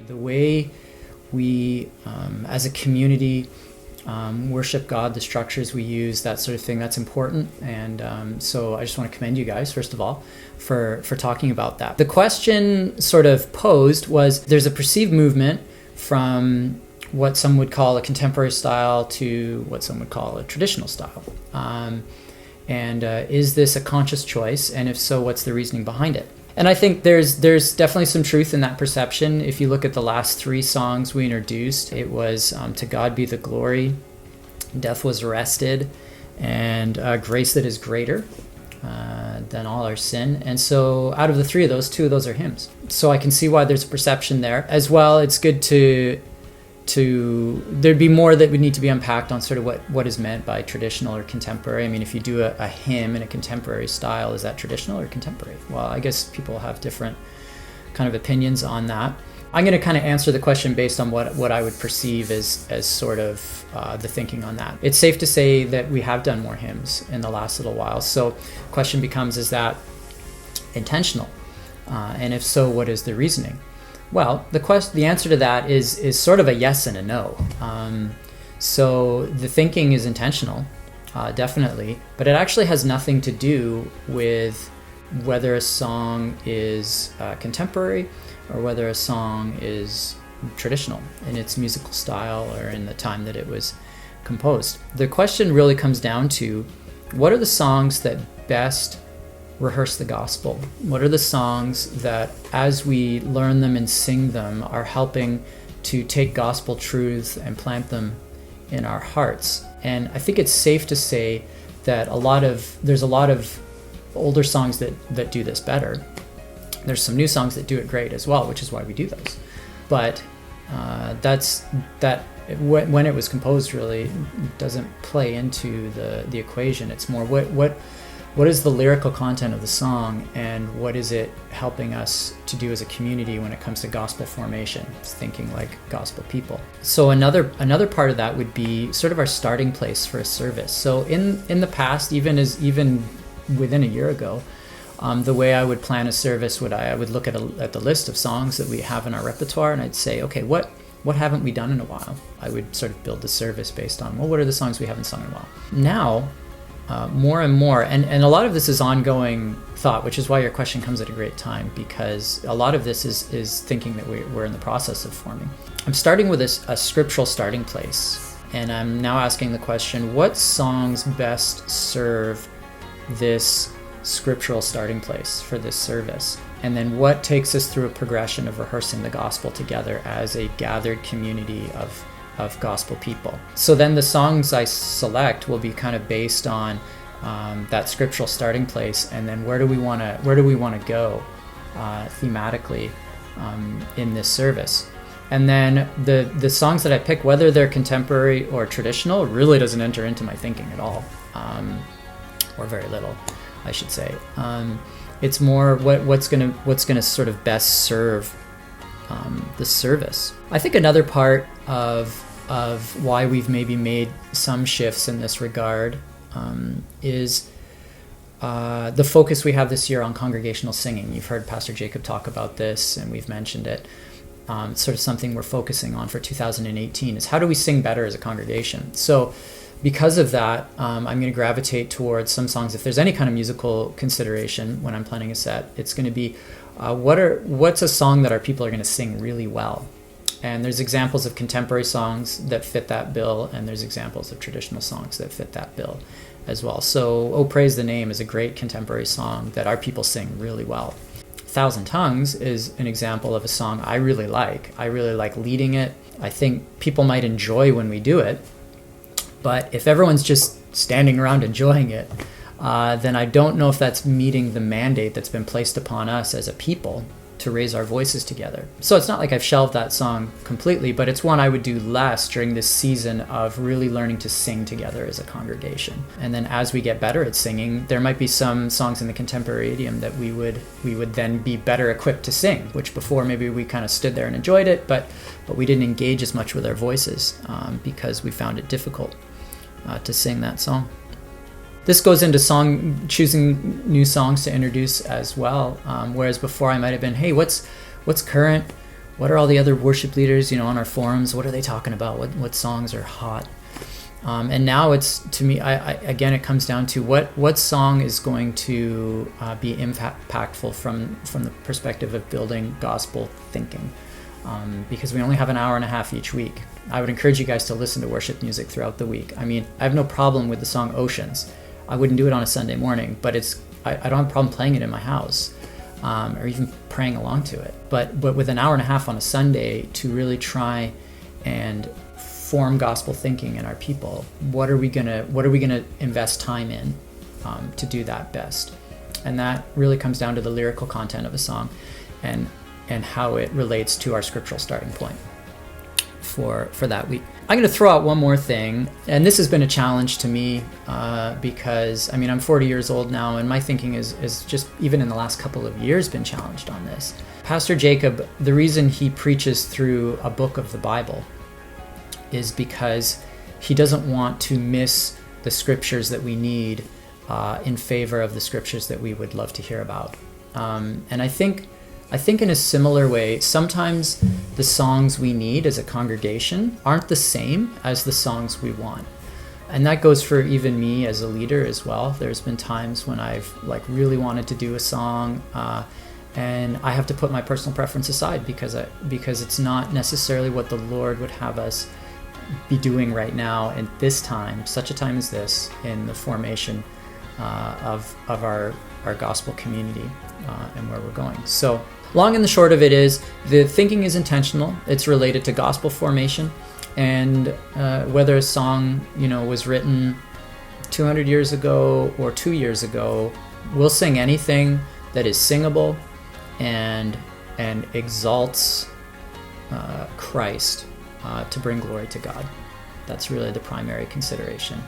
the way we, as a community, worship God, the structures we use, that sort of thing, that's important. And so I just want to commend you guys, first of all, for talking about that. The question sort of posed was, there's a perceived movement from what some would call a contemporary style to what some would call a traditional style. And is this a conscious choice? And if so, what's the reasoning behind it? And I think there's definitely some truth in that perception. If you look at the last 3 songs we introduced, it was To God Be the Glory, Death Was Arrested, and Grace That Is Greater Than All Our Sin. And so out of the 3 of those, 2 of those are hymns. So I can see why there's a perception there. As well, it's good to there'd be more that would need to be unpacked on sort of what is meant by traditional or contemporary. I mean, if you do a hymn in a contemporary style, is that traditional or contemporary? Well, I guess people have different kind of opinions on that. I'm going to kind of answer the question based on what I would perceive as sort of the thinking on that. It's safe to say that we have done more hymns in the last little while. So the question becomes, is intentional? And if so, what is the reasoning? Well, the answer to that is sort of a yes and a no. So the thinking is intentional, definitely, but it actually has nothing to do with whether a song is contemporary or whether a song is traditional in its musical style or in the time that it was composed. The question really comes down to, what are the songs that best rehearse the gospel? What are the songs that, as we learn them and sing them, are helping to take gospel truths and plant them in our hearts? And I think it's safe to say that there's a lot of older songs that do this better. There's some new songs that do it great as well, which is why we do those. But when it was composed really doesn't play into the equation. It's more what is the lyrical content of the song, and what is it helping us to do as a community when it comes to gospel formation? It's thinking like gospel people. So another part of that would be sort of our starting place for a service. So in the past, even within a year ago, the way I would plan a service I would look at the list of songs that we have in our repertoire, and I'd say, okay, what haven't we done in a while? I would sort of build the service based on, well, what are the songs we haven't sung in a while? Now, more and more, and a lot of this is ongoing thought, which is why your question comes at a great time, because a lot of this is thinking that we're in the process of forming. I'm starting with a scriptural starting place, and I'm now asking the question, what songs best serve this scriptural starting place for this service? And then what takes us through a progression of rehearsing the gospel together as a gathered community of gospel people. So then the songs I select will be kind of based on that scriptural starting place, and then where do we want to go thematically in this service. And then the songs that I pick, whether they're contemporary or traditional, really doesn't enter into my thinking at all, or very little, I should say. It's more what's gonna sort of best serve the service. I think another part of why we've maybe made some shifts in this regard is the focus we have this year on congregational singing. You've heard Pastor Jacob talk about this, and we've mentioned it. Sort of something we're focusing on for 2018 is, how do we sing better as a congregation? So because of that, I'm going to gravitate towards some songs. If there's any kind of musical consideration when I'm planning a set, it's going to be what's a song that our people are going to sing really well? And there's examples of contemporary songs that fit that bill, and there's examples of traditional songs that fit that bill as well. So "Oh Praise the Name" is a great contemporary song that our people sing really well. "Thousand Tongues" is an example of a song I really like. I really like leading it. I think people might enjoy when we do it, but if everyone's just standing around enjoying it, then I don't know if that's meeting the mandate that's been placed upon us as a people to raise our voices together. So it's not like I've shelved that song completely, but it's one I would do less during this season of really learning to sing together as a congregation. And then as we get better at singing, there might be some songs in the contemporary idiom that we would then be better equipped to sing, which before maybe we kind of stood there and enjoyed it, but we didn't engage as much with our voices because we found it difficult to sing that song. This goes into choosing new songs to introduce as well. Whereas before I might have been, hey, what's current? what are all the other worship leaders, on our forums? What are they talking about? What songs are hot? And now it's, to me, again, it comes down to what song is going to be impactful from the perspective of building gospel thinking. Because we only have an hour and a half each week. I would encourage you guys to listen to worship music throughout the week. I mean, I have no problem with the song Oceans. I wouldn't do it on a Sunday morning, but I don't have a problem playing it in my house, or even praying along to it. But with an hour and a half on a Sunday to really try and form gospel thinking in our people, what are we gonna invest time in to do that best? And that really comes down to the lyrical content of a song, and how it relates to our scriptural starting point for that week. I'm going to throw out one more thing, and this has been a challenge to me because, I'm 40 years old now, and my thinking is just, even in the last couple of years, been challenged on this. Pastor Jacob, the reason he preaches through a book of the Bible is because he doesn't want to miss the scriptures that we need in favor of the scriptures that we would love to hear about. And I think in a similar way, sometimes the songs we need as a congregation aren't the same as the songs we want. And that goes for even me as a leader as well. There's been times when I've really wanted to do a song, and I have to put my personal preference aside because it's not necessarily what the Lord would have us be doing right now at this time, such a time as this, in the formation of our gospel community and where we're going. So long and the short of it is, the thinking is intentional. It's related to gospel formation, and whether a song was written 200 years ago or 2 years ago, we'll sing anything that is singable and exalts Christ to bring glory to God. That's really the primary consideration.